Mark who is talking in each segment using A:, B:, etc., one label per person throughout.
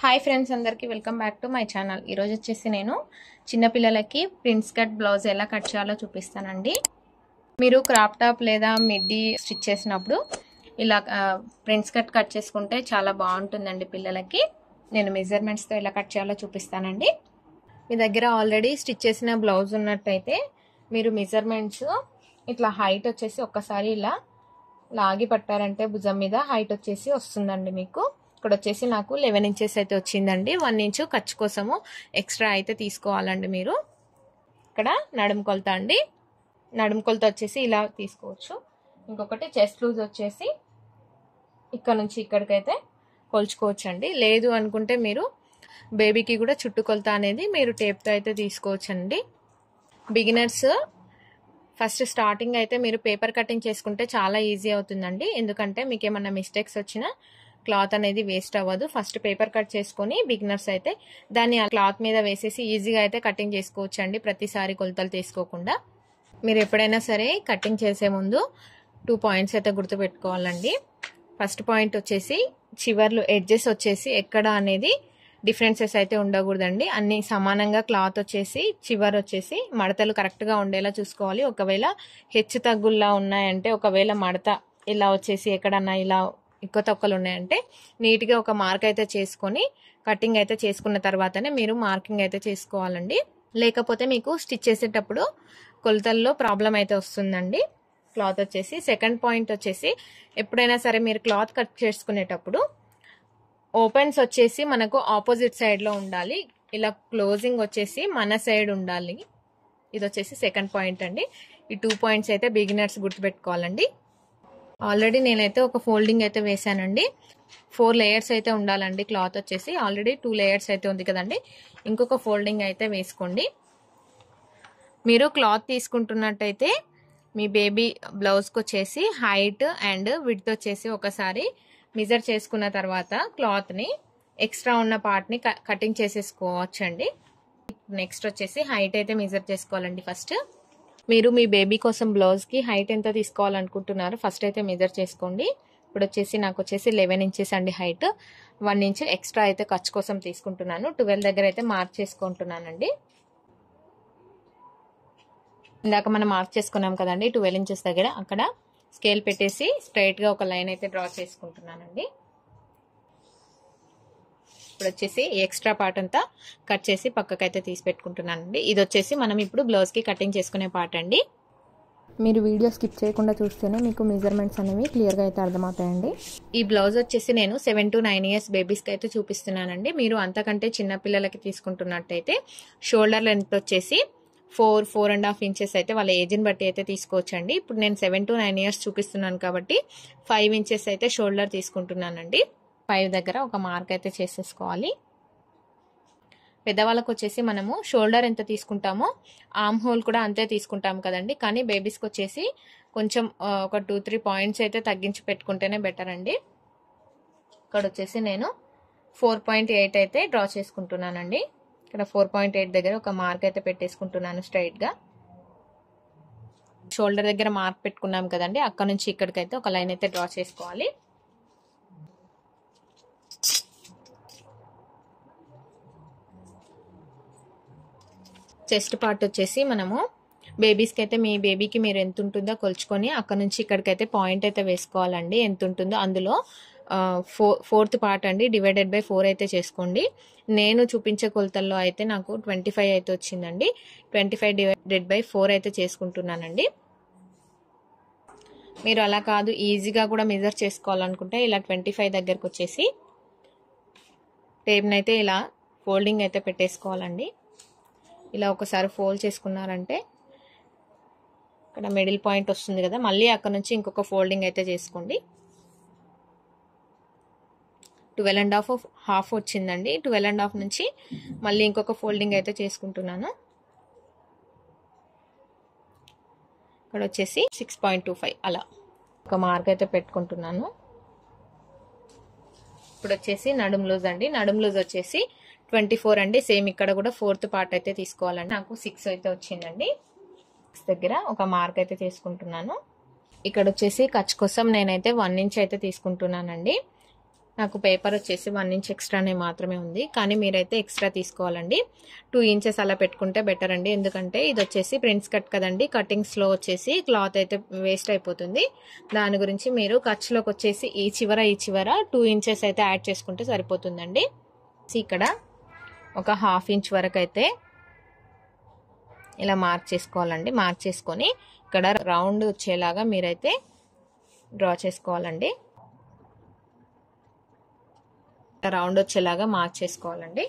A: Hi friends, అందరికీ welcome back to my channel. ఈరోజు వచ్చేసి నేను చిన్నపిల్లలకి ప్రిన్స్ కట్ బ్లౌజ్ ఎలా కట్ చేయాలో చూపిస్తానండి. మీరు క్రాప్ టాప్ లేదా మిడ్డీ స్టిచ్ చేసినప్పుడు ఇలా ప్రిన్స్ కట్ చేసుకుంటే చాలా బాగుంటుందండి పిల్లలకి. నేను మెజర్మెంట్స్తో ఎలా కట్ చేయాలో చూపిస్తానండి. మీ దగ్గర ఆల్రెడీ స్టిచ్ చేసిన బ్లౌజ్ ఉన్నట్టయితే మీరు మెజర్మెంట్స్ ఇట్లా హైట్ వచ్చేసి ఒక్కసారి ఇలా లాగి పట్టారంటే భుజం మీద హైట్ వచ్చేసి వస్తుందండి. మీకు ఇక్కడ వచ్చేసి నాకు 11 ఇంచెస్ అయితే వచ్చిందండి. 1 ఇంచు ఖర్చు కోసము ఎక్స్ట్రా అయితే తీసుకోవాలండి. మీరు ఇక్కడ నడుము కొలత అండి. నడుము కొలత వచ్చేసి ఇలా తీసుకోవచ్చు. ఇంకొకటి చెస్ట్ లూజ్ వచ్చేసి ఇక్కడ నుంచి ఇక్కడికైతే కొలుచుకోవచ్చు అండి. లేదు అనుకుంటే మీరు బేబీకి కూడా చుట్టు కొలత అనేది మీరు టేప్తో అయితే తీసుకోవచ్చండి. బిగినర్స్ ఫస్ట్ స్టార్టింగ్ అయితే మీరు పేపర్ కటింగ్ చేసుకుంటే చాలా ఈజీ అవుతుందండి. ఎందుకంటే మీకు ఏమన్నా మిస్టేక్స్ వచ్చినా క్లాత్ అనేది వేస్ట్ అవ్వదు. ఫస్ట్ పేపర్ కట్ చేసుకొని బిగినర్స్ అయితే దాన్ని ఆ క్లాత్ మీద వేసేసి ఈజీగా అయితే కటింగ్ చేసుకోవచ్చు అండి, ప్రతిసారి కొలతలు తీసుకోకుండా. మీరు ఎప్పుడైనా సరే కటింగ్ చేసే ముందు 2 పాయింట్స్ అయితే గుర్తుపెట్టుకోవాలండి. ఫస్ట్ పాయింట్ వచ్చేసి చివర్లు ఎడ్జెస్ వచ్చేసి ఎక్కడ అనేది డిఫరెన్సెస్ అయితే ఉండకూడదండి. అన్ని సమానంగా క్లాత్ వచ్చేసి చివరి వచ్చేసి మడతలు కరెక్ట్గా ఉండేలా చూసుకోవాలి. ఒకవేళ హెచ్చు తగ్గుల్లా ఉన్నాయంటే, ఒకవేళ మడత ఇలా వచ్చేసి ఎక్కడన్నా ఇలా ఎక్కువ తక్కువలు ఉన్నాయంటే నీట్గా ఒక మార్క్ అయితే చేసుకొని కటింగ్ అయితే చేసుకున్న తర్వాతనే మీరు మార్కింగ్ అయితే చేసుకోవాలండి. లేకపోతే మీకు స్టిచ్ చేసేటప్పుడు కొలతల్లో ప్రాబ్లం అయితే వస్తుందండి. క్లాత్ వచ్చేసి సెకండ్ పాయింట్ వచ్చేసి ఎప్పుడైనా సరే మీరు క్లాత్ కట్ చేసుకునేటప్పుడు ఓపెన్స్ వచ్చేసి మనకు ఆపోజిట్ సైడ్లో ఉండాలి. ఇలా క్లోజింగ్ వచ్చేసి మన సైడ్ ఉండాలి. ఇది వచ్చేసి సెకండ్ పాయింట్ అండి. ఈ 2 పాయింట్స్ అయితే బిగినర్స్ గుర్తుపెట్టుకోవాలండి. ఆల్రెడీ నేనైతే ఒక ఫోల్డింగ్ అయితే వేసానండి. 4 లేయర్స్ అయితే ఉండాలండి. క్లాత్ వచ్చేసి ఆల్రెడీ 2 లేయర్స్ అయితే ఉంది కదండి. ఇంకొక ఫోల్డింగ్ అయితే వేసుకోండి. మీరు క్లాత్ తీసుకుంటున్నట్టయితే మీ బేబీ బ్లౌజ్కి వచ్చేసి హైట్ అండ్ విడ్త్ వచ్చేసి ఒకసారి మెజర్ చేసుకున్న తర్వాత క్లాత్ని ఎక్స్ట్రా ఉన్న పార్ట్ని కటింగ్ చేసేసుకోవచ్చండి. నెక్స్ట్ వచ్చేసి హైట్ అయితే మెజర్ చేసుకోవాలండి. ఫస్ట్ మీరు మీ బేబీ కోసం బ్లౌజ్కి హైట్ ఎంత తీసుకోవాలనుకుంటున్నారో ఫస్ట్ అయితే మెజర్ చేసుకోండి. ఇప్పుడు వచ్చేసి నాకు వచ్చేసి 11 ఇంచెస్ అండి హైట్. 1 ఇంచ్ ఎక్స్ట్రా అయితే ఖర్చు కోసం తీసుకుంటున్నాను. 12 దగ్గర అయితే మార్క్ చేసుకుంటున్నానండి. ఇందాక మనం మార్క్ చేసుకున్నాం కదండి 12 ఇంచెస్ దగ్గర, అక్కడ స్కేల్ పెట్టేసి స్ట్రైట్గా ఒక లైన్ అయితే డ్రా చేసుకుంటున్నానండి. ఇప్పుడు వచ్చేసి ఎక్స్ట్రా పార్ట్ అంతా కట్ చేసి పక్కకైతే తీసి పెట్టుకుంటున్నానండి. ఇది వచ్చేసి మనం ఇప్పుడు బ్లౌజ్కి కటింగ్ చేసుకునే పార్ట్ అండి.
B: మీరు వీడియో స్కిప్ చేయకుండా చూస్తేనే మీకు మెజర్మెంట్స్ అనేవి క్లియర్గా అయితే అర్థమవుతాయండి.
A: ఈ బ్లౌజ్ వచ్చేసి నేను 7 to 9 ఇయర్స్ బేబీస్కి అయితే చూపిస్తున్నానండి. మీరు అంతకంటే చిన్న పిల్లలకి తీసుకుంటున్నట్టయితే షోల్డర్ లెంత్ వచ్చేసి 4.5 ఇంచెస్ అయితే వాళ్ళ ఏజ్ని బట్టి అయితే తీసుకోవచ్చండి. ఇప్పుడు నేను 7 to 9 ఇయర్స్ చూపిస్తున్నాను కాబట్టి 5 ఇంచెస్ అయితే షోల్డర్ తీసుకుంటున్నానండి. 5 దగ్గర ఒక మార్క్ అయితే చేసేసుకోవాలి. పెద్దవాళ్ళకి వచ్చేసి మనము షోల్డర్ ఎంత తీసుకుంటామో ఆర్మ్ హోల్ కూడా అంతే తీసుకుంటాం కదండి. కానీ బేబీస్కి వచ్చేసి కొంచెం ఒక 2-3 పాయింట్స్ అయితే తగ్గించి పెట్టుకుంటేనే బెటర్ అండి. ఇక్కడ వచ్చేసి నేను 4.8 అయితే డ్రా చేసుకుంటున్నానండి. ఇక్కడ 4.8 దగ్గర ఒక మార్క్ అయితే పెట్టేసుకుంటున్నాను స్ట్రైట్గా. షోల్డర్ దగ్గర మార్క్ పెట్టుకున్నాం కదండి, అక్కడ నుంచి ఇక్కడికైతే ఒక లైన్ అయితే డ్రా చేసుకోవాలి. చెస్ట్ పార్ట్ వచ్చేసి మనము బేబీస్కి అయితే మీ బేబీకి మీరు ఎంత ఉంటుందో కొలుచుకొని అక్కడ నుంచి ఇక్కడికైతే పాయింట్ అయితే వేసుకోవాలండి. ఎంత ఉంటుందో అందులో 4th పార్ట్ అండి డివైడెడ్ బై 4 అయితే చేసుకోండి. నేను చూపించే కొలతల్లో అయితే నాకు 25 అయితే వచ్చిందండి. 25 డివైడెడ్ బై 4 అయితే చేసుకుంటున్నానండి. మీరు అలా కాదు ఈజీగా కూడా మెజర్ చేసుకోవాలనుకుంటే ఇలా 25 దగ్గరకు వచ్చేసి టేప్ని అయితే ఇలా ఫోల్డింగ్ అయితే పెట్టేసుకోవాలండి. ఇలా ఒకసారి ఫోల్డ్ చేసుకున్నారంటే ఇక్కడ మిడిల్ పాయింట్ వస్తుంది కదా, మళ్ళీ అక్కడ నుంచి ఇంకొక ఫోల్డింగ్ అయితే చేసుకోండి. 12.5 వచ్చిందండి. 12.5 నుంచి మళ్ళీ ఇంకొక ఫోల్డింగ్ అయితే చేసుకుంటున్నాను. ఇక్కడ వచ్చేసి 6.25 అలా ఒక మార్క్ అయితే పెట్టుకుంటున్నాను. ఇప్పుడు వచ్చేసి నడుం లూజ్ అండి. నడుం లూజ్ వచ్చేసి 24 అండి. సేమ్ ఇక్కడ కూడా 4th పార్ట్ అయితే తీసుకోవాలండి. నాకు 6 అయితే వచ్చిందండి. 6 దగ్గర ఒక మార్క్ అయితే తీసుకుంటున్నాను. ఇక్కడ వచ్చేసి ఖర్చు కోసం నేనైతే 1 ఇంచ్ అయితే తీసుకుంటున్నానండి. నాకు పేపర్ వచ్చేసి 1 ఇంచ్ ఎక్స్ట్రానే మాత్రమే ఉంది, కానీ మీరైతే ఎక్స్ట్రా తీసుకోవాలండి. 2 ఇంచెస్ అలా పెట్టుకుంటే బెటర్ అండి. ఎందుకంటే ఇది వచ్చేసి ప్రిన్స్ కట్ కదండి, కటింగ్స్లో వచ్చేసి క్లాత్ అయితే వేస్ట్ అయిపోతుంది. దాని గురించి మీరు ఖర్చులోకి వచ్చేసి ఈ చివర 2 ఇంచెస్ అయితే యాడ్ చేసుకుంటే సరిపోతుందండి. ఇక్కడ ఒక 1/2 ఇంచ్ వరకు అయితే ఇలా మార్క్ చేసుకోవాలండి. మార్క్ చేసుకొని ఇక్కడ రౌండ్ వచ్చేలాగా మీరైతే డ్రా చేసుకోవాలండి. రౌండ్ వచ్చేలాగా మార్క్ చేసుకోవాలండి.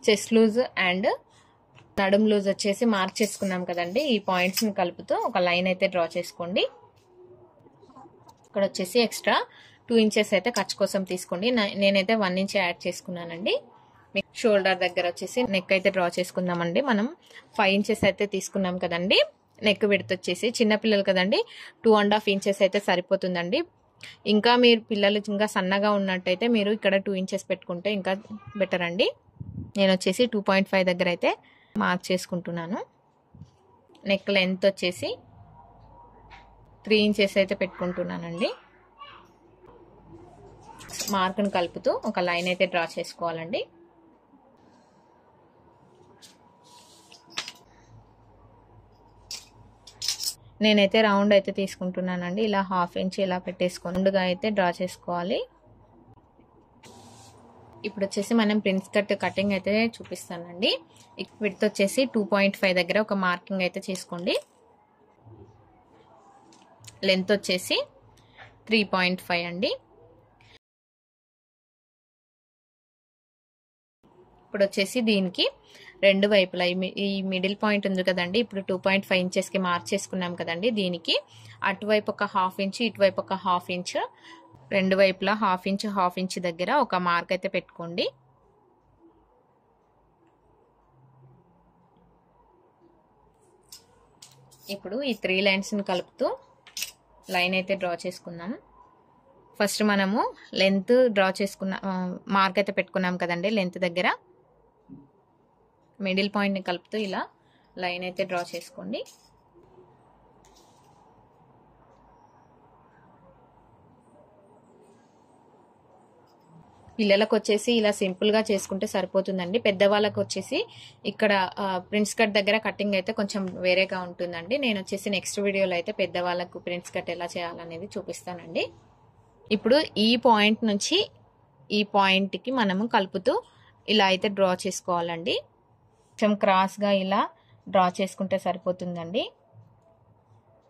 A: చెస్ట్ లూజ్ అండ్ నడుం లూజ్ వచ్చేసి మార్క్ చేసుకున్నాం కదండి. ఈ పాయింట్స్ని కలుపుతూ ఒక లైన్ అయితే డ్రా చేసుకోండి. ఇక్కడ వచ్చేసి ఎక్స్ట్రా 2 ఇంచెస్ అయితే ఖర్చు కోసం తీసుకోండి. నేనైతే 1 ఇంచ్ యాడ్ చేసుకున్నానండి. షోల్డర్ దగ్గర వచ్చేసి నెక్ అయితే డ్రా చేసుకుందామండి. మనం 5 ఇంచెస్ అయితే తీసుకున్నాం కదండి. నెక్ విడ్త్ వచ్చేసి చిన్నపిల్లలు కదండి 2.5 ఇంచెస్ అయితే సరిపోతుందండి. ఇంకా మీరు పిల్లలు ఇంకా సన్నగా ఉన్నట్టయితే మీరు ఇక్కడ 2 ఇంచెస్ పెట్టుకుంటే ఇంకా బెటర్ అండి. నేను వచ్చేసి 2.5 దగ్గర అయితే మార్క్ చేసుకుంటున్నాను. నెక్ లెంత్ వచ్చేసి 3 ఇంచెస్ అయితే పెట్టుకుంటున్నానండి. మార్క్ను కలుపుతూ ఒక లైన్ అయితే డ్రా చేసుకోవాలండి. నేనైతే రౌండ్ అయితే తీసుకుంటున్నానండి. ఇలా 1/2 ఇంచ్ ఇలా పెట్టేసుకొని రౌండ్గా అయితే డ్రా చేసుకోవాలి. ఇప్పుడు వచ్చేసి మనం ప్రిన్స్ కట్ కటింగ్ అయితే చూపిస్తానండి. విడ్త్ వచ్చేసి 2.5 దగ్గర ఒక మార్కింగ్ అయితే చేసుకోండి. లెంత్ వచ్చేసి 3.5 అండి. ఇప్పుడు వచ్చేసి దీనికి రెండు వైపులా ఈ మిడిల్ పాయింట్ ఉంది కదండి, ఇప్పుడు 2.5 ఇంచెస్కి మార్క్ చేసుకున్నాం కదండి. దీనికి అటువైపు ఒక 1/2 ఇంచ్, ఇటువైపు ఒక 1/2 ఇంచ్, రెండు వైపులా 1/2 ఇంచ్ దగ్గర ఒక మార్క్ అయితే పెట్టుకోండి. ఇప్పుడు ఈ 3 లైన్స్ని కలుపుతూ లైన్ అయితే డ్రా చేసుకుందాం. ఫస్ట్ మనము లెంత్ డ్రా చేసుకున్న మార్క్ అయితే పెట్టుకున్నాం కదండి. లెంత్ దగ్గర మిడిల్ పాయింట్ని కలుపుతూ ఇలా లైన్ అయితే డ్రా చేసుకోండి. పిల్లలకు వచ్చేసి ఇలా సింపుల్గా చేసుకుంటే సరిపోతుందండి. పెద్దవాళ్ళకు వచ్చేసి ఇక్కడ ప్రిన్స్ కట్ దగ్గర కటింగ్ అయితే కొంచెం వేరేగా ఉంటుందండి. నేను వచ్చేసి నెక్స్ట్ వీడియోలో అయితే పెద్దవాళ్ళకు ప్రిన్స్ కట్ ఎలా చేయాలనేది చూపిస్తానండి. ఇప్పుడు ఈ పాయింట్ నుంచి ఈ పాయింట్కి మనము కలుపుతూ ఇలా అయితే డ్రా చేసుకోవాలండి. కొంచెం క్రాస్గా ఇలా డ్రా చేసుకుంటే సరిపోతుందండి.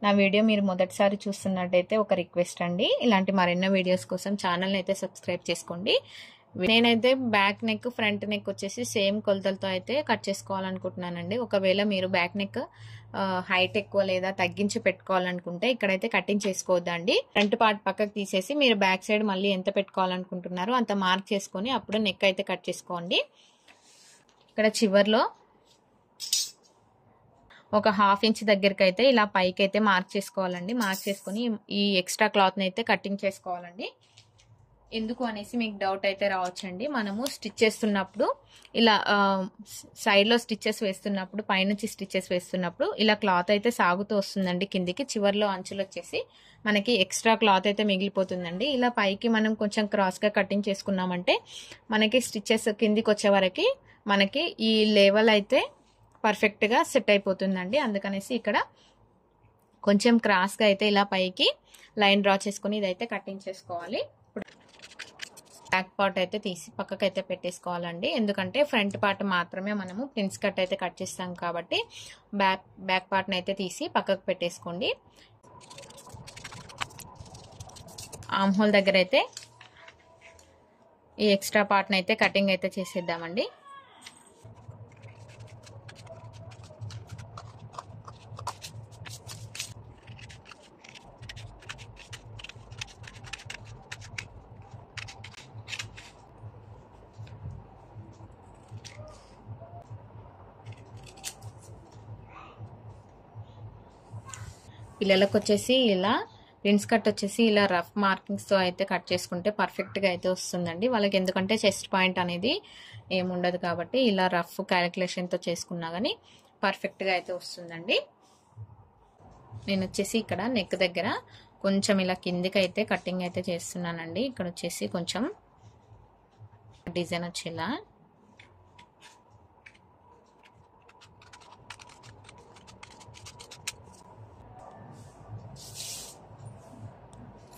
A: నా వీడియో మీరు మొదటిసారి చూస్తున్నట్టయితే ఒక రిక్వెస్ట్ అండి, ఇలాంటి మరెన్నో వీడియోస్ కోసం ఛానల్ని అయితే సబ్స్క్రైబ్ చేసుకోండి. నేనైతే బ్యాక్ నెక్ ఫ్రంట్ నెక్ వచ్చేసి సేమ్ కొలతలతో అయితే కట్ చేసుకోవాలనుకుంటున్నానండి. ఒకవేళ మీరు బ్యాక్ నెక్ హైట్ ఎక్కువ లేదా తగ్గించి పెట్టుకోవాలనుకుంటే ఇక్కడైతే కటింగ్ చేసుకోవద్దండి. ఫ్రంట్ పార్ట్ పక్కకు తీసేసి మీరు బ్యాక్ సైడ్ మళ్ళీ ఎంత పెట్టుకోవాలనుకుంటున్నారో అంత మార్క్ చేసుకొని అప్పుడు నెక్ అయితే కట్ చేసుకోండి. ఇక్కడ చివర్లో ఒక 1/2 ఇంచ్ దగ్గరికి అయితే ఇలా పైకి అయితే మార్క్ చేసుకోవాలండి. మార్క్ చేసుకొని ఈ ఎక్స్ట్రా క్లాత్ని అయితే కటింగ్ చేసుకోవాలండి. ఎందుకు అనేసి మీకు డౌట్ అయితే రావచ్చండి. మనము స్టిచ్ చేస్తున్నప్పుడు ఇలా సైడ్లో స్టిచ్చెస్ వేస్తున్నప్పుడు, పైనుంచి స్టిచ్చెస్ వేస్తున్నప్పుడు ఇలా క్లాత్ అయితే సాగుతూ వస్తుందండి కిందికి. చివర్లో అంచులు వచ్చేసి మనకి ఎక్స్ట్రా క్లాత్ అయితే మిగిలిపోతుందండి. ఇలా పైకి మనం కొంచెం క్రాస్గా కటింగ్ చేసుకున్నామంటే మనకి స్టిచ్చెస్ కిందికి వచ్చే వరకు మనకి ఈ లెవెల్ అయితే పర్ఫెక్ట్గా సెట్ అయిపోతుందండి. అందుకనేసి ఇక్కడ కొంచెం క్రాస్గా అయితే ఇలా పైకి లైన్ డ్రా చేసుకుని ఇదైతే కటింగ్ చేసుకోవాలి. బ్యాక్ పార్ట్ అయితే తీసి పక్కకైతే పెట్టేసుకోవాలండి. ఎందుకంటే ఫ్రంట్ పార్ట్ మాత్రమే మనము ప్రిన్స్ కట్ అయితే కట్ చేస్తాం కాబట్టి బ్యాక్ పార్ట్ని అయితే తీసి పక్కకు పెట్టేసుకోండి. ఆర్మ్ హోల్ దగ్గర అయితే ఈ ఎక్స్ట్రా పార్ట్ని అయితే కటింగ్ అయితే చేసేద్దామండి. పిల్లలకు వచ్చేసి ఇలా ప్రిన్స్ కట్ వచ్చేసి ఇలా రఫ్ మార్కింగ్స్తో అయితే కట్ చేసుకుంటే పర్ఫెక్ట్గా అయితే వస్తుందండి వాళ్ళకి. ఎందుకంటే చెస్ట్ పాయింట్ అనేది ఏముండదు కాబట్టి ఇలా రఫ్ క్యాలిక్యులేషన్తో చేసుకున్నా కానీ పర్ఫెక్ట్గా అయితే వస్తుందండి. నేను వచ్చేసి ఇక్కడ నెక్ దగ్గర కొంచెం ఇలా కిందికి అయితే కటింగ్ అయితే చేస్తున్నానండి. ఇక్కడ వచ్చేసి కొంచెం డిజైన్ వచ్చేలా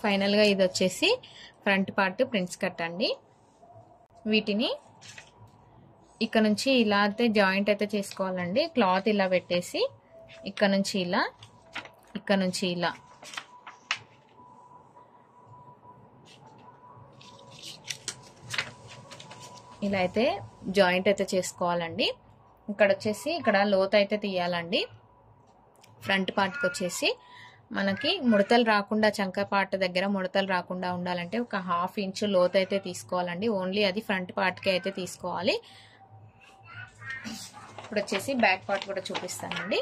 A: ఫైనల్గా ఇది వచ్చేసి ఫ్రంట్ పార్ట్ ప్రిన్స్ కట్ అండి. వీటిని ఇక్కడ నుంచి ఇలా అయితే జాయింట్ అయితే చేసుకోవాలండి. క్లాత్ ఇలా పెట్టేసి ఇక్కడ నుంచి ఇలా, ఇక్కడ నుంచి ఇలా ఇలా అయితే జాయింట్ అయితే చేసుకోవాలండి. ఇక్కడ వచ్చేసి ఇక్కడ లోత్ అయితే తీయాలండి. ఫ్రంట్ పార్ట్కి వచ్చేసి మనకి ముడతలు రాకుండా, చంక పార్ట్ దగ్గర ముడతలు రాకుండా ఉండాలంటే ఒక 1/2 ఇంచు లోత్ అయితే తీసుకోవాలండి. ఓన్లీ అది ఫ్రంట్ పార్ట్కి అయితే తీసుకోవాలి. ఇప్పుడు వచ్చేసి బ్యాక్ పార్ట్ కూడా చూపిస్తానండి.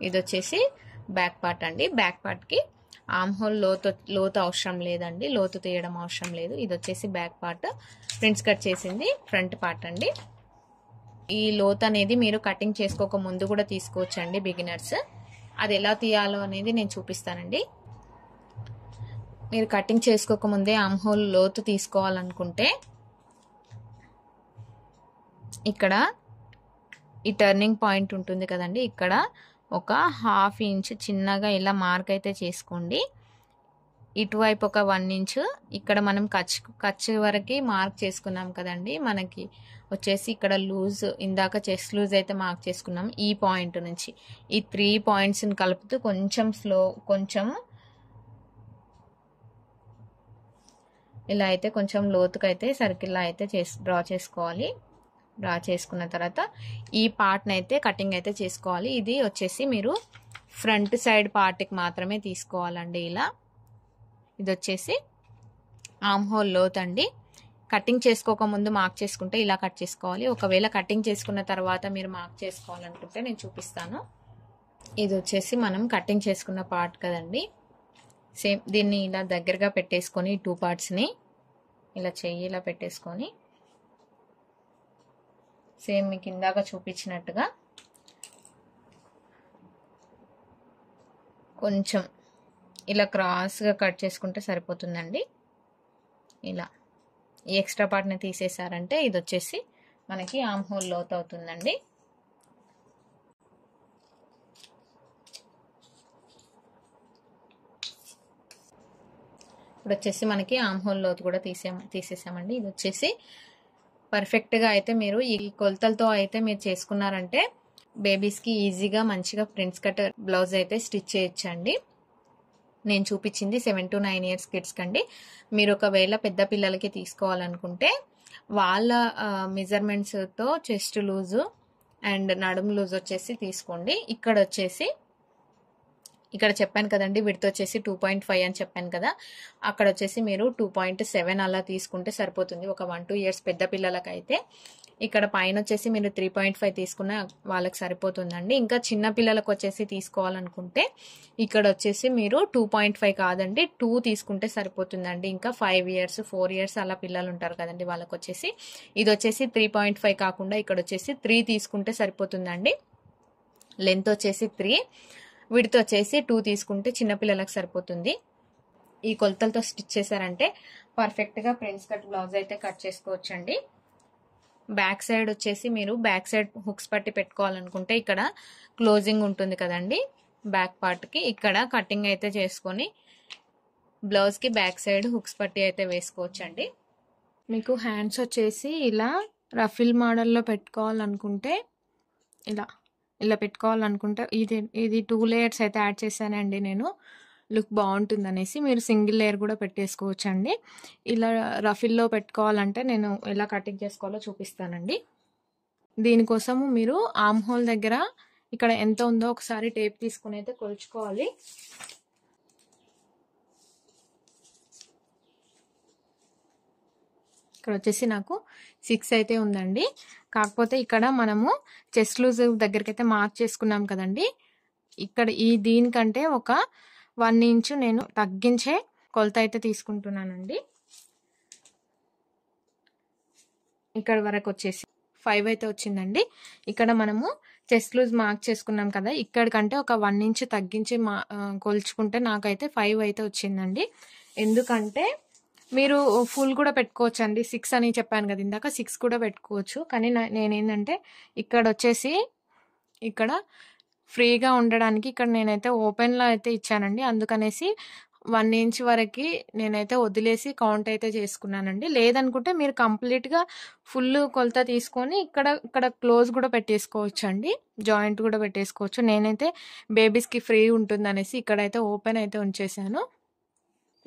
A: ఇది వచ్చేసి బ్యాక్ పార్ట్ అండి. బ్యాక్ పార్ట్కి ఆర్మ్ హోల్ లోతు అవసరం లేదండి, లోతు తీయడం అవసరం లేదు. ఇది వచ్చేసి బ్యాక్ పార్ట్, ప్రిన్స్ కట్ చేసింది ఫ్రంట్ పార్ట్ అండి. ఈ లోత్ అనేది మీరు కటింగ్ చేసుకోక ముందు కూడా తీసుకోవచ్చండి బిగినర్స్. అది ఎలా తీయాలో అనేది నేను చూపిస్తానండి. మీరు కటింగ్ చేసుకోక ముందే ఆర్మ్ హోల్ లోతు తీసుకోవాలనుకుంటే ఇక్కడ ఈ టర్నింగ్ పాయింట్ ఉంటుంది కదండి, ఇక్కడ ఒక 1/2 ఇంచ్ చిన్నగా ఇలా మార్క్ అయితే చేసుకోండి. ఇటువైపు ఒక 1 ఇంచ్, ఇక్కడ మనం ఖర్చు వరకు మార్క్ చేసుకున్నాం కదండి. మనకి వచ్చేసి ఇక్కడ లూజ్, ఇందాక చెస్ట్ లూజ్ అయితే మార్క్ చేసుకున్నాం. ఈ పాయింట్ నుంచి ఈ 3 పాయింట్స్ని కలుపుతూ కొంచెం ఇలా అయితే కొంచెం లోతుకైతే సర్కిల్ అయితే డ్రా చేసుకోవాలి. డ్రా చేసుకున్న తర్వాత ఈ పార్ట్ని అయితే కటింగ్ అయితే చేసుకోవాలి. ఇది వచ్చేసి మీరు ఫ్రంట్ సైడ్ పార్ట్కి మాత్రమే తీసుకోవాలండి. ఇలా ఇది వచ్చేసి ఆర్మ్ హోల్ లోత్ అండి. కటింగ్ చేసుకోక ముందు మార్క్ చేసుకుంటే ఇలా కట్ చేసుకోవాలి. ఒకవేళ కటింగ్ చేసుకున్న తర్వాత మీరు మార్క్ చేసుకోవాలనుకుంటే నేను చూపిస్తాను. ఇది వచ్చేసి మనం కటింగ్ చేసుకున్న పార్ట్ కదండి. సేమ్ దీన్ని ఇలా దగ్గరగా పెట్టేసుకొని 2 పార్ట్స్ని ఇలా చెయ్యి ఇలా పెట్టేసుకొని సేమ్ మీకు ఇందాక చూపించినట్టుగా కొంచెం ఇలా క్రాస్గా కట్ చేసుకుంటే సరిపోతుందండి. ఇలా ఈ ఎక్స్ట్రా పార్ట్ని తీసేసారంటే ఇది వచ్చేసి మనకి ఆర్మ్ హోల్ లోత్ అవుతుందండి. ఇప్పుడు వచ్చేసి మనకి ఆర్మ్ హోల్ లోత్ కూడా తీసేసామండి. ఇది వచ్చేసి పర్ఫెక్ట్గా అయితే మీరు ఈ కొలతలతో అయితే మీరు చేసుకున్నారంటే బేబీస్కి ఈజీగా మంచిగా ప్రిన్స్ కట్ బ్లౌజ్ అయితే స్టిచ్ చేయొచ్చండి. నేను చూపించింది 7 to 9 ఇయర్స్ కిడ్స్ కండి. మీరు ఒకవేళ పెద్ద పిల్లలకి తీసుకోవాలనుకుంటే వాళ్ళ మెజర్మెంట్స్తో చెస్ట్ లూజు అండ్ నడుము లూజ్ వచ్చేసి తీసుకోండి. ఇక్కడ చెప్పాను కదండి, విడ్త్ వచ్చేసి 2.5 అని చెప్పాను కదా, అక్కడ వచ్చేసి మీరు 2.7 అలా తీసుకుంటే సరిపోతుంది. ఒక 1-2 ఇయర్స్ పెద్ద పిల్లలకైతే ఇక్కడ పైన వచ్చేసి మీరు 3.5 తీసుకున్న వాళ్ళకి సరిపోతుందండి. ఇంకా చిన్న పిల్లలకు వచ్చేసి తీసుకోవాలనుకుంటే ఇక్కడ వచ్చేసి మీరు 2.5 కాదండి 2 తీసుకుంటే సరిపోతుందండి. ఇంకా 5 ఇయర్స్ 4 ఇయర్స్ అలా పిల్లలు ఉంటారు కదండి, వాళ్ళకి వచ్చేసి ఇది వచ్చేసి 3.5 కాకుండా ఇక్కడ వచ్చేసి 3 తీసుకుంటే సరిపోతుందండి. లెంత్ వచ్చేసి 3, విడ్త్ వచ్చేసి 2 తీసుకుంటే చిన్నపిల్లలకు సరిపోతుంది. ఈ కొలతలతో స్టిచ్ చేశారంటే పర్ఫెక్ట్గా ప్రిన్స్ కట్ బ్లౌజ్ అయితే కట్ చేసుకోవచ్చండి. బ్యాక్ సైడ్ వచ్చేసి మీరు బ్యాక్ సైడ్ హుక్స్ పట్టి పెట్టుకోవాలనుకుంటే ఇక్కడ క్లోజింగ్ ఉంటుంది కదండి బ్యాక్ పార్ట్కి, ఇక్కడ కటింగ్ అయితే చేసుకొని బ్లౌజ్కి బ్యాక్ సైడ్ హుక్స్ పట్టి అయితే వేసుకోవచ్చండి.
B: మీకు హ్యాండ్స్ వచ్చేసి ఇలా రఫిల్ మోడల్లో పెట్టుకోవాలనుకుంటే ఇలా పెట్టుకోవాలనుకుంటే ఇది 2 లేయర్స్ అయితే యాడ్ చేశానండి నేను, లుక్ బాగుంటుంది అనేసి. మీరు సింగిల్ లేయర్ కూడా పెట్టేసుకోవచ్చు అండి. ఇలా రఫిల్లో పెట్టుకోవాలంటే నేను ఎలా కటింగ్ చేసుకోవాలో చూపిస్తానండి. దీనికోసము మీరు ఆర్మ్ హోల్ దగ్గర ఇక్కడ ఎంత ఉందో ఒకసారి టేప్ తీసుకుని అయితే కొలుచుకోవాలి. ఇక్కడ వచ్చేసి నాకు 6 అయితే ఉందండి. కాకపోతే ఇక్కడ మనము చెస్ట్ లూజ్ దగ్గరికి అయితే మార్క్ చేసుకున్నాం కదండి, ఇక్కడ దీనికంటే ఒక 1 ఇంచు నేను తగ్గించే కొలత అయితే తీసుకుంటున్నానండి. ఇక్కడ వరకు వచ్చేసి 5 అయితే వచ్చిందండి. ఇక్కడ మనము చెస్ట్ లూజ్ మార్క్ చేసుకున్నాం కదా, ఇక్కడికంటే ఒక 1 ఇంచ్ తగ్గించి కొలుచుకుంటే నాకైతే 5 అయితే వచ్చిందండి. ఎందుకంటే మీరు ఫుల్ కూడా పెట్టుకోవచ్చండి. 6 అని చెప్పాను కదా ఇందాక, 6 కూడా పెట్టుకోవచ్చు. కానీ నేనేంటంటే ఇక్కడ వచ్చేసి ఇక్కడ ఫ్రీగా ఉండడానికి ఇక్కడ నేనైతే ఓపెన్లో అయితే ఇచ్చానండి. అందుకనేసి 1 ఇంచ్ వరకు నేనైతే వదిలేసి కౌంట్ అయితే చేసుకున్నానండి. లేదనుకుంటే మీరు కంప్లీట్గా ఫుల్ కొలత తీసుకొని ఇక్కడ క్లోజ్ కూడా పెట్టేసుకోవచ్చు అండి, జాయింట్ కూడా పెట్టేసుకోవచ్చు. నేనైతే బేబీస్కి ఫ్రీ ఉంటుందనేసి ఇక్కడైతే ఓపెన్ అయితే ఉంచేసాను.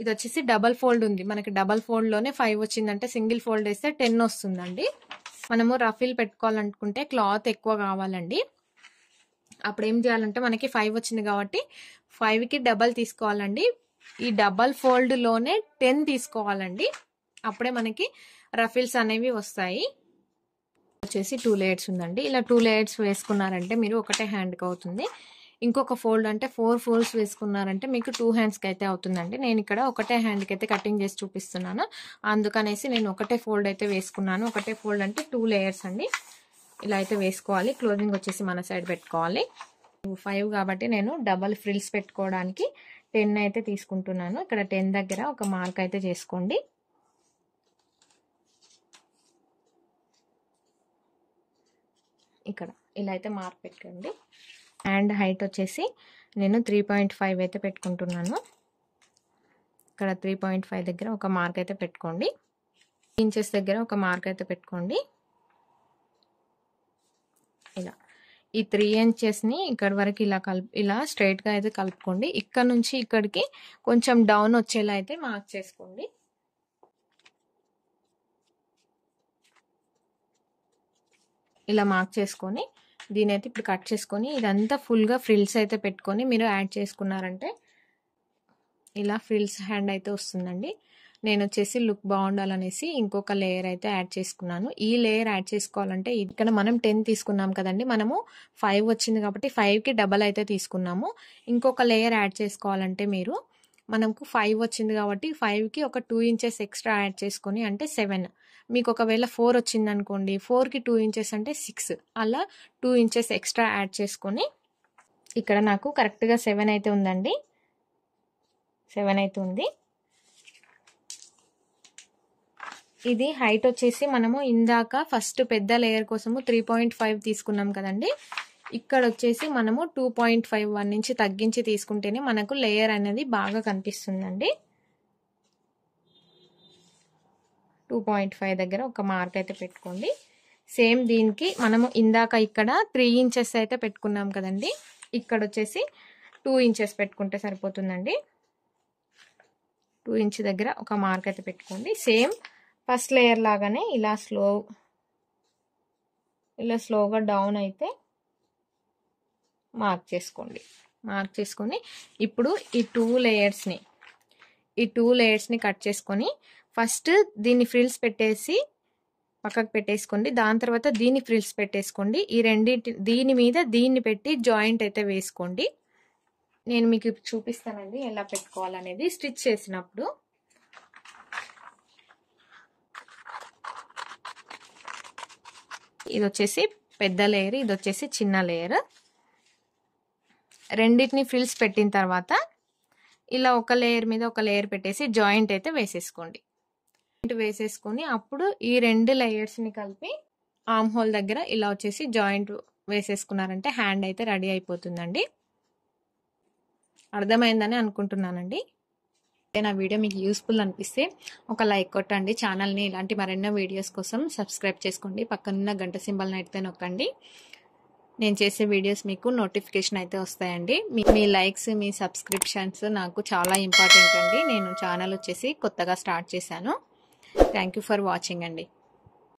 B: ఇది వచ్చేసి డబల్ ఫోల్డ్ ఉంది. మనకి డబల్ ఫోల్డ్లోనే 5 వచ్చిందంటే సింగిల్ ఫోల్డ్ వేస్తే 10 వస్తుందండి. మనము రఫిల్ పెట్టుకోవాలనుకుంటే క్లాత్ ఎక్కువ కావాలండి. అప్పుడు ఏం చేయాలంటే మనకి 5 వచ్చింది కాబట్టి 5కి డబల్ తీసుకోవాలండి. ఈ డబల్ ఫోల్డ్లోనే 10 తీసుకోవాలండి. అప్పుడే మనకి రఫిల్స్ అనేవి వస్తాయి. వచ్చేసి 2 లేయర్స్ ఉందండి. ఇలా 2 లేయర్స్ వేసుకున్నారంటే మీరు ఒకటే హ్యాండ్కి అవుతుంది. ఇంకొక ఫోల్డ్ అంటే 4 ఫోల్డ్స్ వేసుకున్నారంటే మీకు 2 హ్యాండ్స్కి అయితే అవుతుందండి. నేను ఇక్కడ ఒకటే హ్యాండ్కి అయితే కటింగ్ చేసి చూపిస్తున్నాను. అందుకనేసి నేను ఒకటే ఫోల్డ్ అయితే వేసుకున్నాను. ఒకటే ఫోల్డ్ అంటే 2 లేయర్స్ అండి. ఇలా అయితే వేసుకోవాలి. క్లోజింగ్ వచ్చేసి మన సైడ్ పెట్టుకోవాలి. 5 కాబట్టి నేను డబల్ ఫ్రిల్స్ పెట్టుకోవడానికి 10 అయితే తీసుకుంటున్నాను. ఇక్కడ 10 దగ్గర ఒక మార్క్ అయితే చేసుకోండి. ఇక్కడ ఇలా అయితే మార్క్ పెట్టుకోండి. హ్యాండ్ హైట్ వచ్చేసి నేను 3.5 అయితే పెట్టుకుంటున్నాను. ఇక్కడ 3.5 దగ్గర ఒక మార్క్ అయితే పెట్టుకోండి. ఇంచెస్ దగ్గర ఒక మార్క్ అయితే పెట్టుకోండి. ఇలా ఈ 3 ఇంచెస్ని ఇక్కడ వరకు ఇలా స్ట్రైట్గా అయితే కలుపుకోండి. ఇక్కడ నుంచి ఇక్కడికి కొంచెం డౌన్ వచ్చేలా అయితే మార్క్ చేసుకోండి. ఇలా మార్క్ చేసుకొని దీని అయితే ఇప్పుడు కట్ చేసుకొని ఇదంతా ఫుల్గా ఫ్రిల్స్ అయితే పెట్టుకొని మీరు యాడ్ చేసుకున్నారంటే ఇలా ఫ్రిల్స్ హ్యాండ్ అయితే వస్తుందండి. నేను వచ్చేసి లుక్ బాగుండాలనేసి ఇంకొక లేయర్ అయితే యాడ్ చేసుకున్నాను. ఈ లేయర్ యాడ్ చేసుకోవాలంటే ఇక్కడ మనం 10 తీసుకున్నాం కదండి, మనము 5 వచ్చింది కాబట్టి 5కి డబల్ అయితే తీసుకున్నాము. ఇంకొక లేయర్ యాడ్ చేసుకోవాలంటే మనకు 5 వచ్చింది కాబట్టి 5కి ఒక 2 ఇంచెస్ ఎక్స్ట్రా యాడ్ చేసుకొని అంటే 7. మీకు ఒకవేళ 4 వచ్చింది అనుకోండి, 4కి 2 ఇంచెస్ అంటే 6. అలా 2 ఇంచెస్ ఎక్స్ట్రా యాడ్ చేసుకొని ఇక్కడ నాకు కరెక్ట్గా 7 అయితే ఉందండి. 7 అయితే ఉంది. ఇది హైట్ వచ్చేసి మనము ఇందాక ఫస్ట్ పెద్ద లేయర్ కోసము 3.5 తీసుకున్నాం కదండి. ఇక్కడ వచ్చేసి మనము 2.5 1 నుంచి తగ్గించి తీసుకుంటేనే మనకు లేయర్ అనేది బాగా కనిపిస్తుందండి. 2.5 దగ్గర ఒక మార్క్ అయితే పెట్టుకోండి. సేమ్ దీనికి మనము ఇందాక ఇక్కడ 3 ఇంచెస్ అయితే పెట్టుకున్నాం కదండి, ఇక్కడ వచ్చేసి 2 ఇంచెస్ పెట్టుకుంటే సరిపోతుందండి. 2 ఇంచ్ దగ్గర ఒక మార్క్ అయితే పెట్టుకోండి. సేమ్ ఫస్ట్ లేయర్ లాగానే ఇలా స్లోగా డౌన్ అయితే మార్క్ చేసుకోండి. మార్క్ చేసుకొని ఇప్పుడు ఈ 2 లేయర్స్ని కట్ చేసుకొని ఫస్ట్ దీన్ని ఫ్రిల్స్ పెట్టేసి పక్కకు పెట్టేసుకోండి. దాని తర్వాత దీన్ని ఫ్రిల్స్ పెట్టేసుకోండి. ఈ దీని మీద దీన్ని పెట్టి జాయింట్ అయితే వేసుకోండి. నేను మీకు చూపిస్తానండి ఎలా పెట్టుకోవాలనేది స్టిచ్ చేసినప్పుడు. ఇది వచ్చేసి పెద్ద లేయర్, ఇది వచ్చేసి చిన్న లేయర్. రెండింటిని ఫ్రిల్స్ పెట్టిన తర్వాత ఇలా ఒక లేయర్ మీద ఒక లేయర్ పెట్టేసి జాయింట్ అయితే వేసేసుకోండి. వేసేసుకొని అప్పుడు ఈ 2 లేయర్స్ని కలిపి ఆర్మ్ హోల్ దగ్గర ఇలా వచ్చేసి జాయింట్ వేసేసుకున్నారంటే హ్యాండ్ అయితే రెడీ అయిపోతుందండి. అర్థమైందని అనుకుంటున్నానండి. నా వీడియో మీకు యూస్ఫుల్ అనిపిస్తే ఒక లైక్ కొట్టండి. ఛానల్ని ఇలాంటి మరెన్నో వీడియోస్ కోసం సబ్స్క్రైబ్ చేసుకోండి. పక్కనున్న గంట సింబల్ని అయితే నొక్కండి. నేను చేసే వీడియోస్ మీకు నోటిఫికేషన్ అయితే వస్తాయండి. మీ లైక్స్, మీ సబ్స్క్రిప్షన్స్ నాకు చాలా ఇంపార్టెంట్ అండి. నేను ఛానల్ వచ్చేసి కొత్తగా స్టార్ట్ చేశాను. థ్యాంక్ యూ ఫర్ వాచింగ్ అండి.